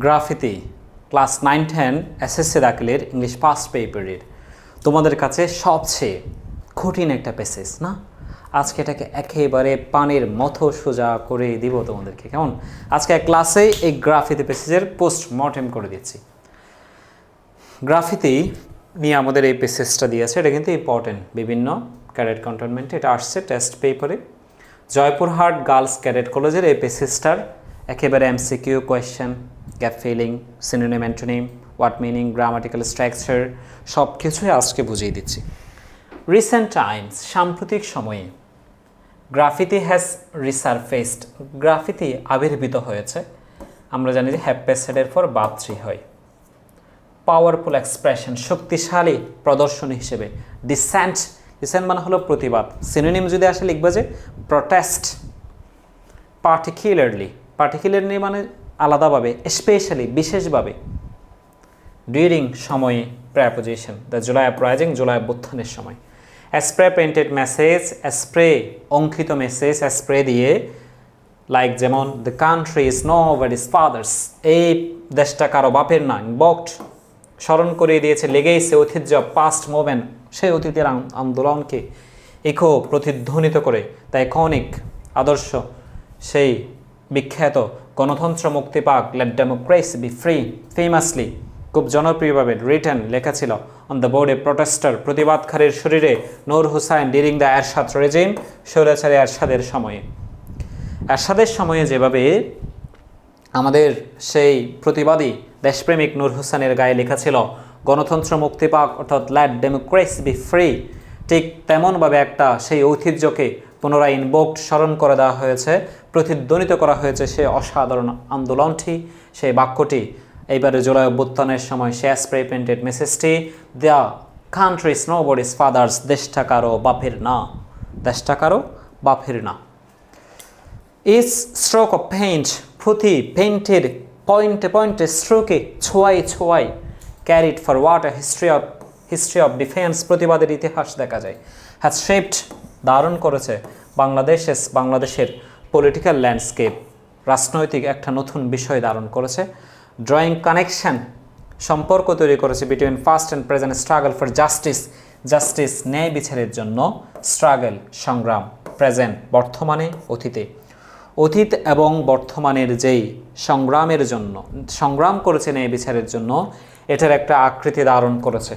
Graffiti class 9-10 SSC দাখিলের English first পেপারের তোমাদের কাছে সবচেয়ে কঠিন একটা প্যাসেজ না। আজকে এটাকে একেবারে পানির মতো সোজা করে দিব তোমাদেরকে, কেমন? আজকে ক্লাসে এই গ্রাফিতি প্যাসেজের পোস্টমর্টেম করে দিচ্ছি। গ্রাফিতি নিয়ে আমাদের এই প্যাসেজটা দিয়েছে, এটা কিন্তু ইম্পর্টেন্ট। বিভিন্ন ক্যাডেট কন্টনমেন্টে এটা আসছে টেস্ট পেপারে। জয়পুরহাট গার্লস ক্যাডেট কলেজের এই প্যাসেজটার একেবারে MCQ question, gap filling, synonym antonym, what meaning, grammatical structure সব কিছুই আজকে বুঝিয়ে দিচ্ছি। রিসেন্ট টাইমস, সাম্প্রতিক সময়ে, গ্রাফিতি হ্যাজ রিসারফেসড, গ্রাফিতি আবির্ভূত হয়েছে। আমরা জানি যে হ্যাপেসেডের পর বাপত্রী হয়। পাওয়ারফুল এক্সপ্রেশন, শক্তিশালী প্রদর্শনী হিসেবে। ডিসেন্ট, ডিসেন্ট মানে হলো প্রতিবাদ। সিনোনিম যদি আসে লিখবে যে প্রটেস্ট। পার্টিকুলারলি, পার্টিকুলারলি মানে আলাদাভাবে, স্পেশালি বিশেষভাবে। ডিউরিং সময়ে, preposition, the July uprising, July অভ্যুত্থানের সময়। স্প্রে পেইন্টেড মেসেজ, স্প্রে অঙ্কিত মেসেজ, স্প্রে দিয়ে, লাইক যেমন the country is nobody's father's, এই দেশটা কারো বাপের না। ইনভোকড, স্মরণ করিয়ে দিয়েছে, লেগেইছে ঐতিহ্য, পাস্ট মুভমেন্ট, সেই অতীতের আন্দোলনকে ইকো প্রতিধ্বনিত করে। দ্য আইকনিক, আদর্শ, সেই বিখ্যাত গণতন্ত্র মুক্তি পাক, let democracy be free, famously, খুব জনপ্রিয়ভাবে রিটেন লেখা ছিল অন দ্য বোর্ডে প্রোটেস্টার, প্রতিবাদকারীর শরীরে, Noor Hussain during the Ershad regime, স্বৈরাচারী এরশাদের সময়ে। এরশাদের সময়ে যেভাবে আমাদের সেই প্রতিবাদী দেশপ্রেমিক নূর হুসাইনের গায়ে লেখা ছিল গণতন্ত্র মুক্তি পাক, অর্থাৎ লেট ডেমোক্রেসি বি ফ্রি, ঠিক তেমনভাবে একটা সেই ঐতিহ্যকে পুনরায় ইনভোকড, স্মরণ করে দেওয়া হয়েছে, প্রতিধ্বনিত করা হয়েছে সেই অসাধারণ আন্দোলনটি, সেই বাক্যটি। এইবারে জুলাই অভ্যুত্থানের সময় সে স্প্রে পেইন্টেড মেসেজটি, the country is nobody's father's, দেশটা কারো বাপের না, দেশটা কারো বাপের না। ইজ স্ট্রোক অফ পেইন্ট, প্রতি পেইন্টের পয়েন্টে পয়েন্টে, স্ট্রোকে, ছোঁয়াই ছোঁয়াই, carried forward a history of defence, প্রতিবাদের ইতিহাস দেখা যায়। হ্যাজ শেপড, ধারণ করেছে বাংলাদেশের পলিটিক্যাল ল্যান্ডস্কেপ, রাজনৈতিক একটা নতুন বিষয় ধারণ করেছে। ড্রয়িং কানেকশন, সম্পর্ক তৈরি করেছে between past and present struggle for justice, justice, ন্যায় বিচারের জন্য, স্ট্রাগল, সংগ্রাম, প্রেজেন্ট, বর্তমানে, অতীতে। অতীত এবং বর্তমানের যেই সংগ্রামের জন্য সংগ্রাম করেছে ন্যায় বিচারের জন্য, এটার একটা আকৃতি ধারণ করেছে।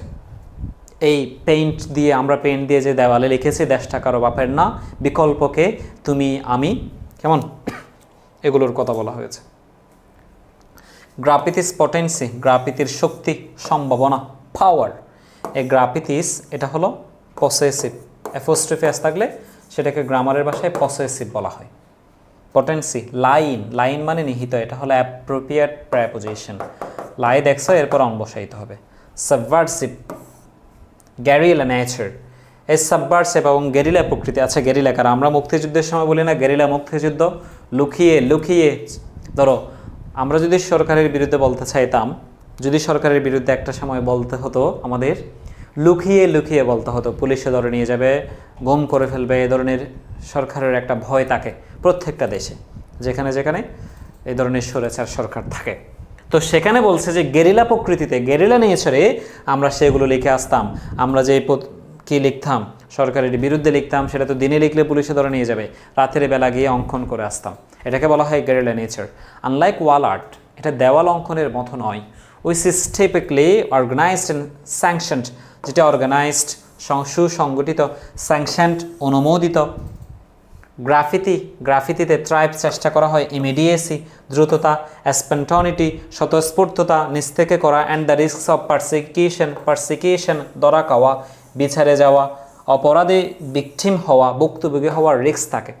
এই পেইন্ট দিয়ে, আমরা পেইন্ট দিয়ে যে দেওয়ালে লিখেছি দেশটা কারো বাপের না, বিকল্পকে তুমি আমি, কেমন, এগুলোর কথা বলা হয়েছে। গ্রাফিতিস পটেন্সি, গ্রাফিতির শক্তি, সম্ভাবনা, পাওয়ার। এই গ্রাফিতিস, এটা হলো পসেসিভ, অ্যাপোস্ট্রফি এস থাকলে সেটাকে গ্রামারের ভাষায় পসেসিভ বলা হয়। পটেন্সি, লাইন, লাইন মানে নিহিত, এটা হলো অ্যাপ্রোপ্রিয়েট প্রেপোজিশন। লাই দেখছো, এরপর অন বসাইতে হবে। সাবভার্সিভ, গ্যারিলা নেচার, এই সাবভার্সিভ এবং গেরিলা প্রকৃতি। আচ্ছা, গেরিলা কারণ আমরা মুক্তিযুদ্ধের সময় বলি না গেরিলা মুক্তিযুদ্ধ, লুকিয়ে লুকিয়ে। ধরো আমরা যদি সরকারের বিরুদ্ধে বলতে চাইতাম, যদি সরকারের বিরুদ্ধে একটা সময় বলতে হতো, আমাদের লুকিয়ে লুকিয়ে বলতে হতো, পুলিশে ধরে নিয়ে যাবে, গুম করে ফেলবে, এই ধরনের সরকারের একটা ভয় থাকে প্রত্যেকটা দেশে, যেখানে যেখানে এই ধরনের স্বৈরাচার সরকার থাকে। তো সেখানে বলছে যে গেরিলা প্রকৃতিতে, গেরিলা নেচারে আমরা সেগুলো লিখে আসতাম। আমরা যে কী লিখতাম, সরকারের বিরুদ্ধে লিখতাম, সেটা তো দিনে লিখলে পুলিশে ধরে নিয়ে যাবে, রাতের বেলা গিয়ে অঙ্কন করে আসতাম। এটাকে বলা হয় guerrilla nature. Unlike wall art, এটা দেওয়াল অঙ্কনের মতো নয়। Which is typically organised and sanctioned, যেটা অর্গানাইজড, সুসংগঠিত, স্যাংশনড, অনুমোদিত। গ্রাফিতি, গ্রাফিতিতে ট্রাইব চেষ্টা করা হয় ইমিডিয়েসি, দ্রুততা, স্পন্টানিটি, স্বতঃস্ফূর্ততা, নিজ থেকে করা, and the risks of persecution, ধরা খাওয়া, বিচারে যাওয়া, অপরাধে ভিকটিম হওয়া, ভুক্তভোগী হওয়ার রিস্ক থাকে।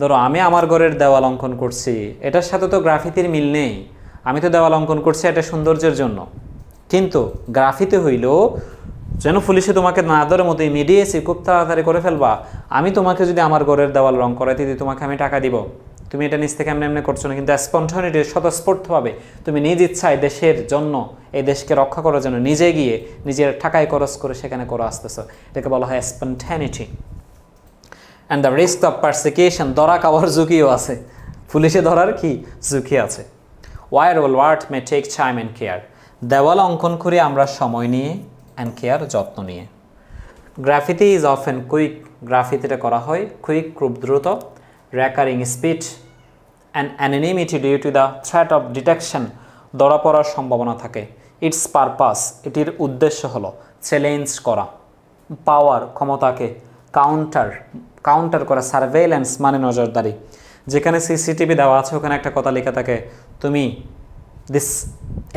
ধরো আমি আমার ঘরের দেওয়াল অঙ্কন করছি, এটার সাথে তো গ্রাফিতির মিল নেই। আমি তো দেওয়াল অঙ্কন করছি এটা সৌন্দর্যের জন্য, কিন্তু গ্রাফিতি হইল যেন পুলিশে তোমাকে না ধরে মতো ইমিডিয়েটলি খুব তাড়াতাড়ি করে ফেলবা। আমি তোমাকে যদি আমার ঘরের দেওয়াল রং করাইতে দিই, তোমাকে আমি টাকা দিব, তুমি এটা নিজ থেকে এমনি এমনি করছো না। কিন্তু স্পন্টানিটি, স্বতঃস্ফূর্তভাবে তুমি নিজ ইচ্ছায় দেশের জন্য, এই দেশকে রক্ষা করার জন্য নিজে গিয়ে নিজের টাকায় খরচ করে সেখানে করে আসতেছো, এটাকে বলা হয় spontaneity. And the risk of persecution, ধরা খাওয়ার ঝুঁকিও আছে, পুলিশে ধরার কি ঝুঁকি আছে। while work may take time and care. দেওয়াল অঙ্কন করি আমরা সময় নিয়ে অ্যান্ড কেয়ার যত্ন নিয়ে। গ্রাফিতি ইজ অফেন কুইক, গ্রাফিতিটা করা হয় কুইক খুব দ্রুত, recurring speed and anonymity due to the threat of detection, ধরা পড়ার সম্ভাবনা থাকে। ইটস পারপাস, এটির উদ্দেশ্য হলো চ্যালেঞ্জ করা, পাওয়ার ক্ষমতাকে, কাউন্টার করা, সার্ভেইলেন্স মানে নজরদারি। যেখানে সিসিটিভি দেওয়া আছে ওখানে একটা কথা লেখা থাকে, তুমি this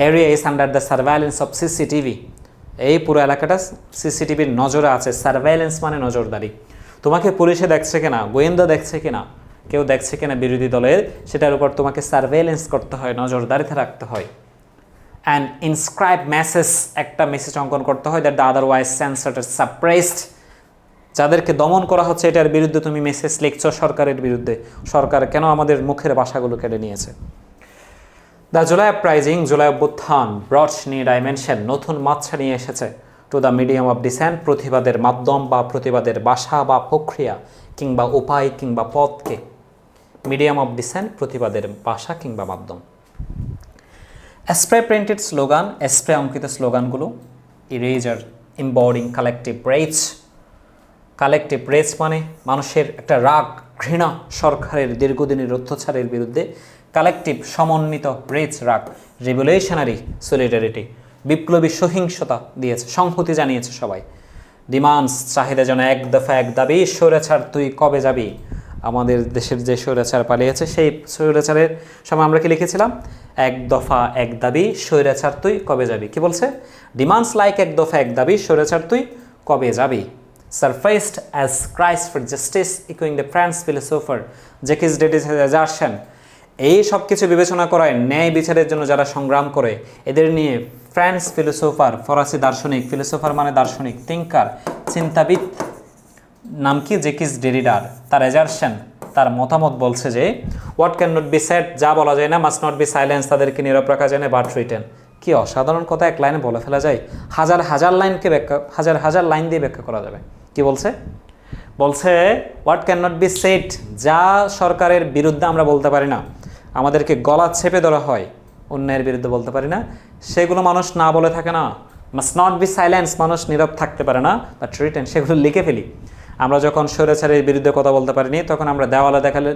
area is under the surveillance of CCTV, এই পুরো এলাকাটা সিসিটিভির নজরে আছে। সার্ভেইলেন্স মানে নজরদারি। তোমাকে পুলিশে দেখছে কিনা, গোয়েন্দা দেখছে কিনা, কেউ দেখছে কিনা বিরোধী দলের, সেটার উপর তোমাকে সার্ভেইলেন্স করতে হয়, নজরদারিতে রাখতে হয়। অ্যান্ড ইনস্ক্রাইব মেসেজ, একটা মেসেজ অঙ্কন করতে হয়, দ্যাট দ্য আদারওয়াইজ সেন্সরড সাপ্রেসড, যাদেরকে দমন করা হচ্ছে এটার বিরুদ্ধে তুমি মেসেজ লিখছো সরকারের বিরুদ্ধে, সরকার কেন আমাদের মুখের ভাষাগুলো কেড়ে নিয়েছে। দ্য জুলাই আপরাইজিং, জুলাই অভ্যুত্থান ব্রট নিউ ডাইমেনশন, নতুন মাত্রা নিয়ে এসেছে to the medium of dissent, প্রতিবাদের মাধ্যম বা প্রতিবাদের ভাষা বা প্রক্রিয়া কিংবা উপায় কিংবা পথকে। মিডিয়াম অফ ডিসেন্ট, প্রতিবাদের ভাষা কিংবা মাধ্যম। স্প্রে প্রিন্টেড স্লোগান, স্প্রে অঙ্কিত স্লোগানগুলো। Eraser embodying collective rage, collective rage মানে মানুষের একটা রাগ, ঘৃণা সরকারের দীর্ঘদিনের অত্যাচারের বিরুদ্ধে, কালেকটিভ সমন্বিত রেজ, রাগ। রিভলিউশনারি সলিডারিটি, বিপ্লবী সহিংসতা দিয়েছে, সংহতি জানিয়েছে সবাই। ডিমান্ডস, চাহিদা যেন এক দফা এক দাবি, স্বৈরাচার তুই কবে যাবি। আমাদের দেশের যে স্বৈরাচার পালিয়েছে সেই স্বৈরাচারের সময় আমরা কি লিখেছিলাম, এক দফা এক দাবি, স্বৈরাচার তুই কবে যাবি। কি বলছে, ডিমান্ডস লাইক এক দফা এক দাবি, স্বৈরাচার তুই কবে যাবি। Surfaced as Christ for justice, ইকুইং দ্য ফ্রান্স ফিলোসোফার জ্যাকিস ডেরিডার। এই সব কিছু বিবেচনা করায় ন্যায় বিচারের জন্য যারা সংগ্রাম করে এদের নিয়ে ফ্রান্স ফিলোসোফার, ফরাসি দার্শনিক, ফিলোসোফার মানে দার্শনিক, থিঙ্কার, চিন্তাবিদ, নাম কি, জ্যাকিস ডেরিডার, তার এজারশন, তার মতামত বলছে যে what can not be shed, যা বলা যায় না, মাস্ট নট বি সাইলেন্স, তাদেরকে নীরব রাখা যায় না, বাট রিটেন। কি অসাধারণ কথা, এক লাইনে বলে ফেলা যায়, হাজার হাজার লাইনকে ব্যাখ্যা, হাজার হাজার লাইন দিয়ে ব্যাখ্যা করা যাবে। কি বলছে, বলছে what can not be shed, যা সরকারের বিরুদ্ধে আমরা বলতে পারি না, আমাদেরকে গলা চেপে ধরা হয়, অন্যায়ের বিরুদ্ধে বলতে পারি না, সেগুলো মানুষ না বলে থাকে না। মাস্ট নট বি সাইলেন্স, মানুষ নীরব থাকতে পারে না, বাট রিটেন, সেগুলো লিখে ফেলি। আমরা যখন স্বৈরাচারের বিরুদ্ধে কথা বলতে পারিনি তখন আমরা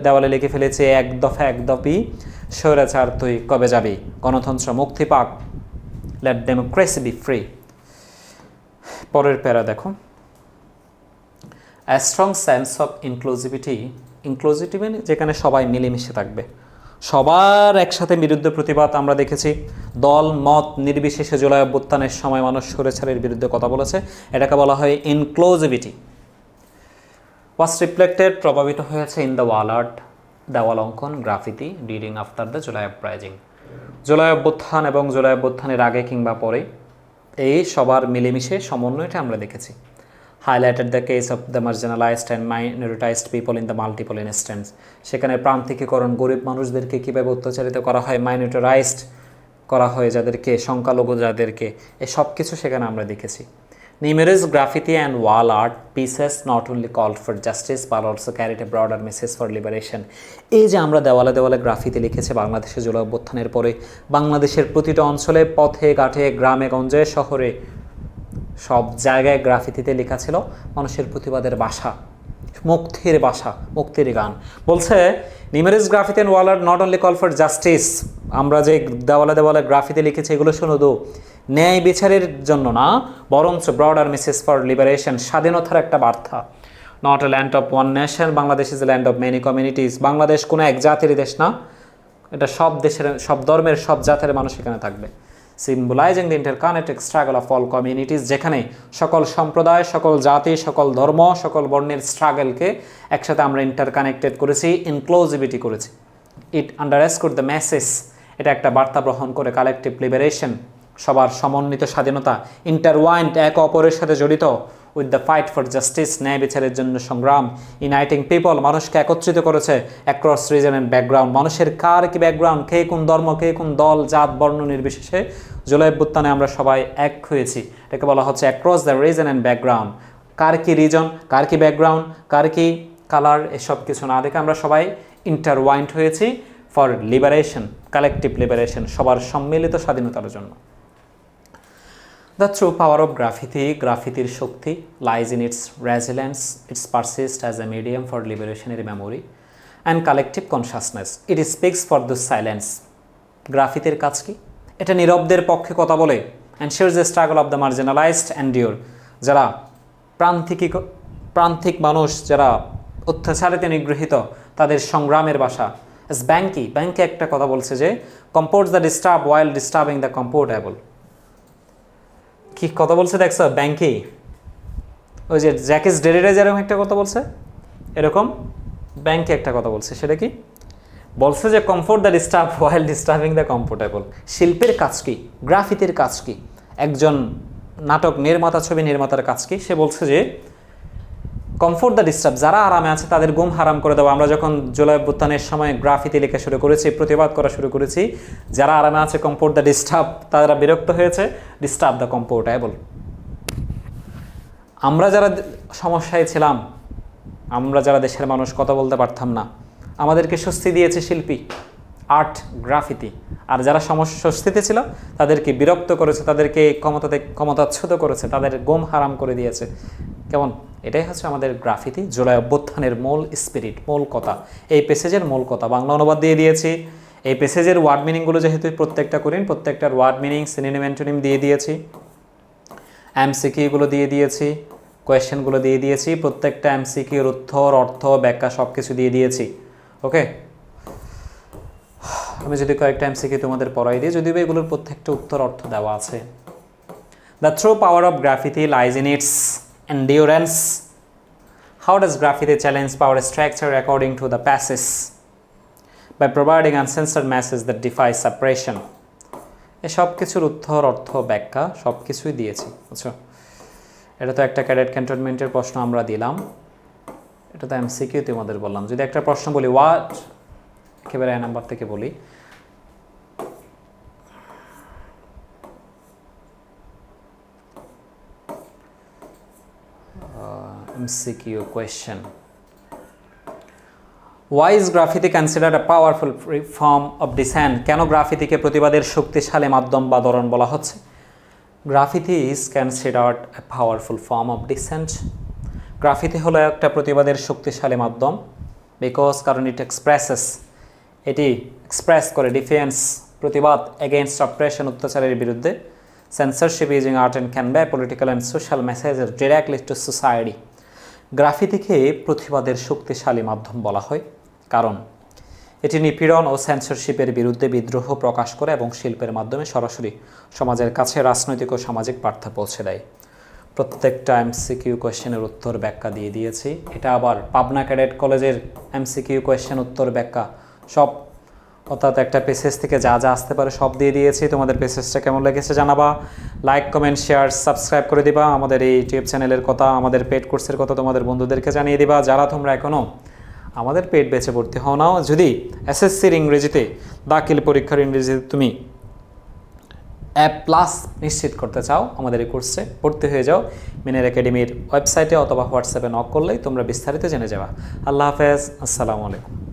দেওয়ালে লিখে ফেলেছি এক দফা এক দাবি, স্বৈরাচার তুই কবে যাবি, গণতন্ত্র মুক্তি পাক, লেট ডেমোক্রেসি বি ফ্রি। পরের প্যারা দেখো, a strong sense of inclusivity, inclusivity যেখানে সবাই মিলেমিশে থাকবে, সবার একসাথে বিরুদ্ধে প্রতিবাদ। আমরা দেখেছি দল মত নির্বিশেষে জুলাই অভ্যুত্থানের সময় মানুষ স্বৈরাচারের বিরুদ্ধে কথা বলেছে, এটাকে বলা হয় ইনক্লুসিভিটি। ওয়াজ রিফ্লেক্টেড, প্রভাবিত হয়েছে ইন দ্য ওয়াল আর্ট, দেওয়াল অঙ্কন, graffiti, during after the July uprising, July অভ্যুত্থান এবং জুলাই অভ্যুত্থানের আগে কিংবা পরে, এই সবার মিলেমিশে সমন্বয়টা আমরা দেখেছি। highlighted the case of the marginalized and minoritized people in the multiple instances, সেখানে প্রান্তিকীকরণ, গরিব মানুষদেরকে কীভাবে অত্যাচারিত করা হয়, মাইনরিটাইজড করা হয় যাদেরকে, সংখ্যালঘু যাদেরকে, এই সব কিছু সেখানে আমরা দেখেছি। Numerous graffiti and wall art pieces not only called for justice but also carried a broader message for liberation. এই যে আমরা দেওয়ালে দেওয়ালে গ্রাফিতি লিখেছে বাংলাদেশে জুলাই অভ্যুত্থানের পরে, বাংলাদেশের প্রতিটা অঞ্চলে, পথে ঘাটে, গ্রামে গঞ্জে, শহরে, সব জায়গায় গ্রাফিতিতে লেখা ছিল মানুষের প্রতিবাদের ভাষা, মুক্তির ভাষা, মুক্তির গান। বলছে numerous graffiti and wall art not only call for justice, আমরা যে দেওয়ালে দেওয়ালে গ্রাফিতি লিখেছি এগুলো শুধু ন্যায় বিচারের জন্য না, বরঞ্চ ব্রডার মেসেজ ফর লিবারেশন, স্বাধীনতার একটা বার্তা। Not a land of one nation, Bangladesh is a land of many communities, Bangladesh কোনো এক জাতির দেশ না, এটা সব দেশের, সব ধর্মের, সব জাতের মানুষ এখানে থাকবে। সিম্বলাইজিং the interconnected struggle of all communities, যেখানে সকল সম্প্রদায়, সকল জাতি, সকল ধর্ম, সকল বর্ণের স্ট্রাগলকে একসাথে আমরা ইন্টারকানেক্টেড করেছি, ইনক্লুসিভিটি করেছি। ইট আন্ডারস্কোর দ্য মেসেজ, এটা একটা বার্তা বহন করে, কালেকটিভ লিবারেশন, সবার সমন্বিত স্বাধীনতা, ইন্টারওয়াইন্ড, এক অপরের সাথে জড়িত, with the fight for justice, ন্যায় বিচারের জন্য সংগ্রাম, ইউনাইটিং পিপল, মানুষকে একত্রিত করেছে, অ্যাক্রস রিজন অ্যান্ড ব্যাকগ্রাউন্ড, মানুষের কার কি ব্যাকগ্রাউন্ড, কে কোন ধর্ম, কে কোন দল, জাত, বর্ণ নির্বিশেষে জুলাই অভ্যুত্থানে আমরা সবাই এক হয়েছি। এটাকে বলা হচ্ছে across the reason and background. কার কি রিজন, কার কি ব্যাকগ্রাউন্ড, কার কি কালার, এসব কিছু না দেখে আমরা সবাই ইন্টারওয়াইন্ড হয়েছি ফর লিবারেশন, কালেকটিভ লিবারেশন, সবার সম্মিলিত স্বাধীনতার জন্য। The true power of graffiti, গ্রাফিতির শক্তি lies in its resilience, its persist as a medium for liberationary memory and collective consciousness, it speaks for the silence. গ্রাফিতির কাজ কি? এটা নীরবদের পক্ষে কথা বলে, and sure the struggle of the marginalised endure, যারা প্রান্তিক মানুষ, যারা অত্যাচারিতে নিগৃহীত, তাদের সংগ্রামের ভাষা। এস ব্যাংকে একটা কথা বলছে যে comfort the disturb while disturbing the comfortable. কি কথা বলছে দেখছো? ব্যাংকি, ওই যে জ্যাকিস ডেরিডা যেরকম একটা কথা বলছে, এরকম ব্যাংকে একটা কথা বলছে। সেটা কি বলছে? যে comfort the disturb while disturbing the comfortable. শিল্পের কাজ কি? গ্রাফিতির কাজ কি? একজন নাটক নির্মাতা, ছবি নির্মাতার কাজ কি? সে বলছে যে কমফোর্ট দ্য ডিস্টার্ব, যারা আরামে আছে তাদের ঘুম হারাম করে দেওয়া। আমরা যখন জুলাই অভ্যুত্থানের সময় গ্রাফিতি লেখা শুরু করেছি, প্রতিবাদ করা শুরু করেছি, যারা আরামে আছে কমফোর্ট দ্য ডিস্টার্ব, তারা বিরক্ত হয়েছে, ডিস্টার্ব দ্য কমফোর্টেবল। আমরা যারা সমস্যায় ছিলাম, আমরা যারা দেশের মানুষ কথা বলতে পারতাম না, আমাদেরকে স্বস্তি দিয়েছে শিল্পী, আর্ট, গ্রাফিতি। আর যারা স্বস্তিতে ছিল তাদেরকে বিরক্ত করেছে, তাদেরকে ক্ষমতাচ্যুত করেছে, তাদের ঘুম হারাম করে দিয়েছে। কেমন? এটাই হচ্ছে আমাদের গ্রাফিতি, জুলাই অভ্যুত্থানের মূল স্পিরিট, মূল কথা, এই প্যাসেজের মূল কথা। বাংলা অনুবাদ দিয়ে দিয়েছি। এই প্যাসেজের ওয়ার্ড মিনিংগুলো যেহেতু প্রত্যেকটা করেন, প্রত্যেকটার ওয়ার্ড মিনিং, সিনোনিম, অ্যান্টোনিম দিয়ে দিয়েছি, এমসিকিউগুলো দিয়ে দিয়েছি, কোয়েশ্চেনগুলো দিয়ে দিয়েছি, প্রত্যেকটা এমসিকিউর উত্তর, অর্থ, ব্যাখ্যা সব কিছু দিয়ে দিয়েছি। ওকে, আমি যদি কয়েকটা এমসিকিউ তোমাদের পড়াই দিই, যদিও এগুলোর প্রত্যেকটা উত্তর, অর্থ দেওয়া আছে। The true power of graffiti lies in it's endurance. How does graffiti challenge power structure according to the passage? By providing uncensored message that defies suppression. এই সব কিছুর উত্তর, অর্থ, ব্যাখ্যা সব কিছুই দিয়েছি, বুঝছো? এটা তো একটা ক্যাডেট ক্যান্টনমেন্টের প্রশ্ন আমরা দিলাম, এটা তো এমসিকিউ তোমাদের বললাম। যদি একটা প্রশ্ন বলি, হোয়াট, একেবারে এ নাম্বার থেকে বলি, MCQ question. Why is graffiti considered a powerful form of dissent? কেন গ্রাফিতিকে প্রতিবাদের শক্তিশালী মাধ্যম বা ধরন বলা হচ্ছে? Graffiti is considered a powerful form of dissent. Graffiti হলো একটা প্রতিবাদের শক্তিশালী মাধ্যম, বিকজ কারণ এটি এক্সপ্রেস করে ডিফেন্স, প্রতিবাদ, এগেইনস্ট অপারেশন, অত্যাচারের বিরুদ্ধে, censorship using art and convey political and social messages directly to society. গ্রাফিতিকে প্রতিবাদের শক্তিশালী মাধ্যম বলা হয় কারণ এটি নিপীড়ন ও সেন্সরশিপের বিরুদ্ধে বিদ্রোহ প্রকাশ করে এবং শিল্পের মাধ্যমে সরাসরি সমাজের কাছে রাজনৈতিক ও সামাজিক বার্তা পৌঁছে দেয়। প্রত্যেকটা এমসিকিউ কোয়েশ্চেনের উত্তর ব্যাখ্যা দিয়ে দিয়েছি। এটা আবার পাবনা ক্যাডেট কলেজের এমসিকিউ কোয়েশ্চেন, উত্তর, ব্যাখ্যা সব, অর্থাৎ একটা পেসেজ থেকে যা যা আসতে পারে সব দিয়ে দিয়েছি। তোমাদের পেসেজটা কেমন লেগেছে জানাবা, লাইক, কমেন্ট, শেয়ার, সাবস্ক্রাইব করে দিবা। আমাদের এই ইউটিউব চ্যানেলের কথা, আমাদের পেড কোর্সের কথা তোমাদের বন্ধুদেরকে জানিয়ে দিবা। যারা তোমরা এখনও আমাদের পেড ব্যাচে ভর্তি হও নাও, যদি এসএসসির ইংরেজিতে, দাখিল পরীক্ষার ইংরেজিতে তুমি A+ নিশ্চিত করতে চাও, আমাদের এই কোর্সে ভর্তি হয়ে যাও। মিনার একাডেমির ওয়েবসাইটে অথবা হোয়াটসঅ্যাপে নক করলেই তোমরা বিস্তারিত জেনে যাবা। আল্লাহ হাফেজ, আসসালামু আলাইকুম।